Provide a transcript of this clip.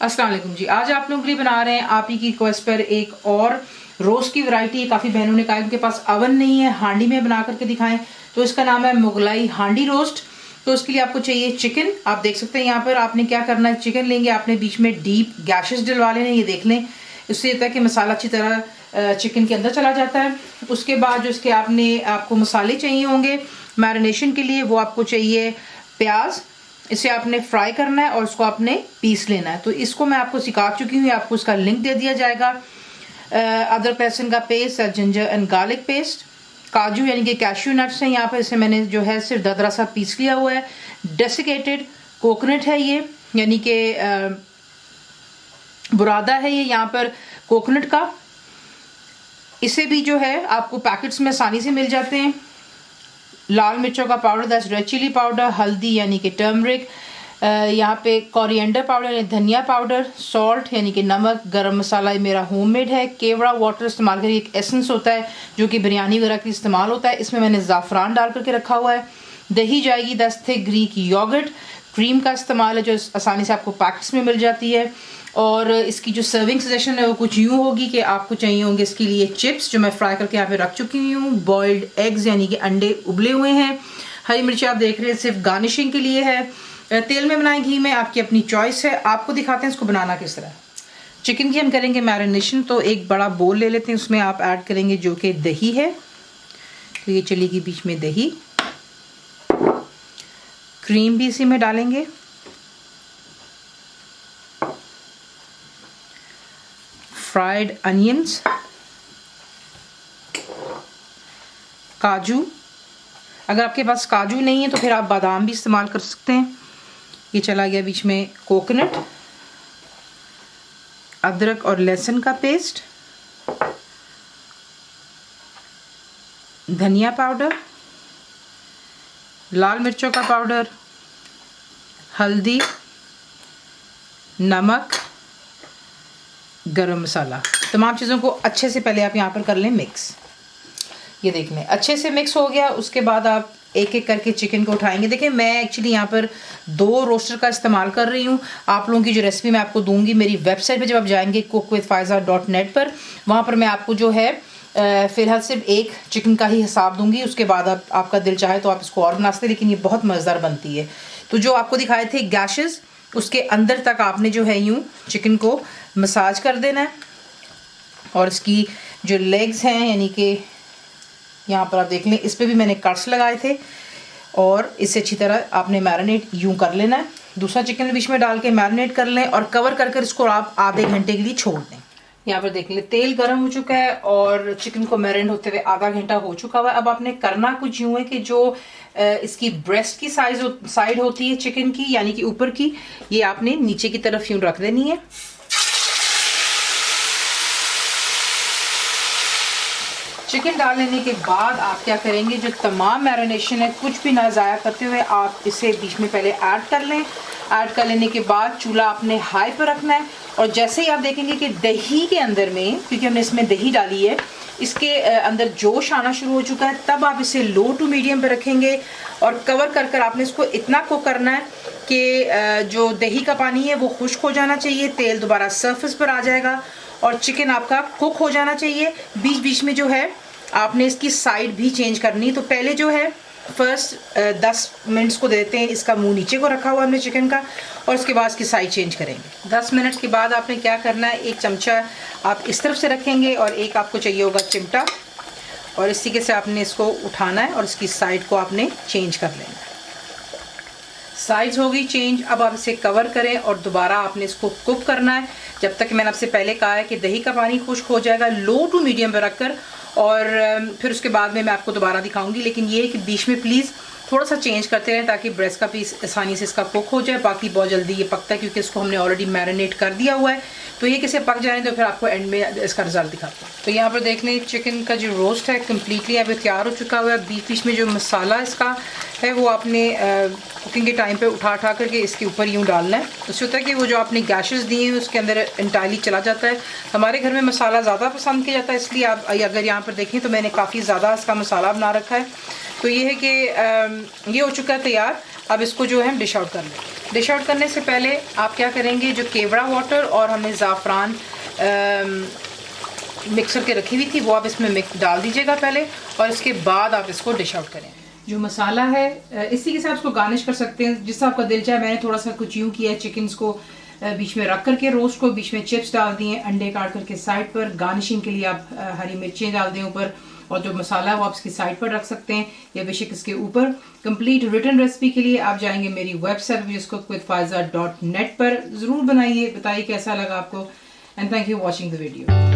अस्सलाम वालेकुम जी। आज आप लोगों के लिए बना रहे हैं आप ही की रिक्वेस्ट पर एक और रोस्ट की वैरायटी है। काफ़ी बहनों ने कहा उनके पास अवन नहीं है, हांडी में बना करके दिखाएं, तो इसका नाम है मुगलाई हांडी रोस्ट। तो उसके लिए आपको चाहिए चिकन। आप देख सकते हैं यहाँ पर आपने क्या करना है, चिकन लेंगे, आपने बीच में डीप गैशेस डलवा लेने, ये देख लें, इससे होता है कि मसाला अच्छी तरह चिकन के अंदर चला जाता है। उसके बाद जो इसके आपको मसाले चाहिए होंगे मैरिनेशन के लिए, वो आपको चाहिए प्याज, इसे आपने फ्राई करना है और उसको आपने पीस लेना है। तो इसको मैं आपको सिखा चुकी हूँ, आपको इसका लिंक दे दिया जाएगा। अदरक लहसुन का paste, ginger and garlic paste, काजू यानी कि कैश्यू नट्स हैं यहाँ पर, इसे मैंने जो है सिर्फ दरदरा सा पीस लिया हुआ है। डेसिकेटेड कोकोनट है ये, यानी कि बुरादा है ये यहाँ पर कोकोनट का। इसे भी जो है आपको पैकेट्स में आसानी से मिल जाते हैं। लाल मिर्चों का powder, that's red chilli powder, हल्दी यानी कि टर्मरिक, यहाँ पे कोरिएंडर पाउडर यानी धनिया पाउडर, सॉल्ट यानी कि नमक, गरम मसाला मेरा होममेड है, केवड़ा वाटर इस्तेमाल करके, एक एसेंस होता है जो कि बिरयानी वगैरह के इस्तेमाल होता है, इसमें मैंने ज़ाफ़रान डाल करके रखा हुआ है। दही जाएगी 10 थिक ग्रीक योगर्ट, क्रीम का इस्तेमाल है जो आसानी से आपको पैकेट्स में मिल जाती है। और इसकी जो सर्विंग सजेशन है वो कुछ यूँ होगी कि आपको चाहिए होंगे इसके लिए चिप्स जो मैं फ्राई करके यहाँ पे रख चुकी हूँ, बॉइल्ड एग्स यानी कि अंडे उबले हुए हैं, हरी मिर्ची आप देख रहे हैं सिर्फ गार्निशिंग के लिए है, तेल में बनाएं घी में, आपकी अपनी चॉइस है। आपको दिखाते हैं इसको बनाना किस तरह। चिकन की हम करेंगे मैरिनेशन, तो एक बड़ा बोल ले लेते हैं, उसमें आप ऐड करेंगे जो कि दही है, तो ये चलेगी बीच में दही, क्रीम भी इसी में डालेंगे, फ्राइड अनियंस, काजू, अगर आपके पास काजू नहीं है तो फिर आप बादाम भी इस्तेमाल कर सकते हैं। ये चला गया बीच में कोकोनट, अदरक और लहसुन का पेस्ट, धनिया पाउडर, लाल मिर्चों का पाउडर, हल्दी, नमक, गरम मसाला, तमाम चीज़ों को अच्छे से पहले आप यहाँ पर कर लें मिक्स। ये देख लें अच्छे से मिक्स हो गया। उसके बाद आप एक एक करके चिकन को उठाएंगे। देखिए मैं एक्चुअली यहाँ पर 2 रोस्टर का इस्तेमाल कर रही हूँ। आप लोगों की जो रेसिपी मैं आपको दूंगी मेरी वेबसाइट पे, जब आप जाएंगे cookwithfaiza.net पर, वहाँ पर मैं आपको जो है फ़िलहाल सिर्फ एक चिकन का ही हिसाब दूंगी। उसके बाद आपका दिल चाहे तो आप इसको और बना सकते, लेकिन ये बहुत मज़ेदार बनती है। तो जो आपको दिखाए थे गैशेस, उसके अंदर तक आपने जो है यूँ चिकन को मसाज कर देना है। और इसकी जो लेग्स हैं यानी कि यहाँ पर आप देख लें, इस पर भी मैंने कट्स लगाए थे, और इसे अच्छी तरह आपने मैरिनेट यूँ कर लेना है। दूसरा चिकन बीच में डाल के मैरिनेट कर लें और कवर कर कर इसको आप आधे घंटे के लिए छोड़ दें। यहाँ पर देख लें तेल गर्म हो चुका है और चिकन को मैरिनेट होते हुए आधा घंटा हो चुका हुआ है। अब आपने करना कुछ यूँ है कि जो इसकी ब्रेस्ट की साइड होती है चिकन की, यानी कि ऊपर की, ये आपने नीचे की तरफ यूँ रख देनी है। चिकन डाल लेने के बाद आप क्या करेंगे, जो तमाम मैरिनेशन है कुछ भी ना ज़ाया करते हुए आप इसे बीच में पहले ऐड कर लें। ऐड कर लेने के बाद चूल्हा आपने हाई पर रखना है, और जैसे ही आप देखेंगे कि दही के अंदर में, क्योंकि हमने इसमें दही डाली है, इसके अंदर जोश आना शुरू हो चुका है, तब आप इसे लो टू मीडियम पर रखेंगे और कवर कर कर आपने इसको इतना कुक करना है कि जो दही का पानी है वो खुश्क हो जाना चाहिए, तेल दोबारा सरफेस पर आ जाएगा और चिकन आपका कुक हो जाना चाहिए। बीच बीच में जो है आपने इसकी साइड भी चेंज करनी। तो पहले जो है फर्स्ट 10 मिनट्स को देते हैं, इसका मुंह नीचे को रखा हुआ हमने चिकन का, और उसके बाद इसकी साइड चेंज करेंगे। 10 मिनट के बाद आपने क्या करना है, एक चमचा आप इस तरफ से रखेंगे और एक आपको चाहिए होगा चिमटा, और इस तरीके से आपने इसको उठाना है और इसकी साइड को आपने चेंज कर लेना है। साइज हो गई चेंज। अब आप इसे कवर करें और दोबारा आपने इसको कुक करना है जब तक, मैंने आपसे पहले कहा है कि दही का पानी खुश्क हो जाएगा, लो टू मीडियम पर रखकर, और फिर उसके बाद में मैं आपको दोबारा दिखाऊंगी। लेकिन ये है कि बीच में प्लीज़ थोड़ा सा चेंज करते रहें ताकि ब्रेस्ट का पीस आसानी से इसका कुक हो जाए। बाकी बहुत जल्दी ये पकता है क्योंकि इसको हमने ऑलरेडी मैरिनेट कर दिया हुआ है। तो ये कैसे पक जाए तो फिर आपको एंड में इसका रिजल्ट दिखाता हूँ। तो यहाँ पर देख लें चिकन का जो रोस्ट है कम्प्लीटली यहाँ पर तैयार हो चुका हुआ है। बीच बीच में जो मसाला इसका है वो आपने कुकिंग के टाइम पे उठा करके इसके ऊपर यूँ डालना है। उससे होता है कि वो जो आपने गैशेस दिए हैं उसके अंदर इंटायरली चला जाता है। हमारे घर में मसाला ज़्यादा पसंद किया जाता है, इसलिए आप अगर यहाँ पर देखें तो मैंने काफ़ी ज़्यादा इसका मसाला बना रखा है। तो ये है कि ये हो चुका है तैयार। अब इसको जो है हम डिश आउट कर लें। डिश आउट करने से पहले आप क्या करेंगे, जो केवड़ा वाटर और हमने ज़ाफ़रान मिक्सर के रखी हुई थी वो आप इसमें डाल दीजिएगा पहले, और इसके बाद आप इसको डिश आउट करें। जो मसाला है इसी के साथ इसको गार्निश कर सकते हैं जिससे आपका दिल चाहे। मैंने थोड़ा सा कुछ यूँ किया है, चिकन्स को बीच में रख करके रोस्ट को बीच में चिप्स डाल दिए, अंडे काट करके साइड पर, गार्निशिंग के लिए आप हरी मिर्चें डाल दें ऊपर, और जो मसाला है वो आप इसकी साइड पर रख सकते हैं या बेशक इसके ऊपर। कंप्लीट रिटन रेसिपी के लिए आप जाएंगे मेरी वेबसाइट whiscookWithFaiza.net पर। ज़रूर बनाइए, बताइए कैसा लगा आपको, and thank you watching the video.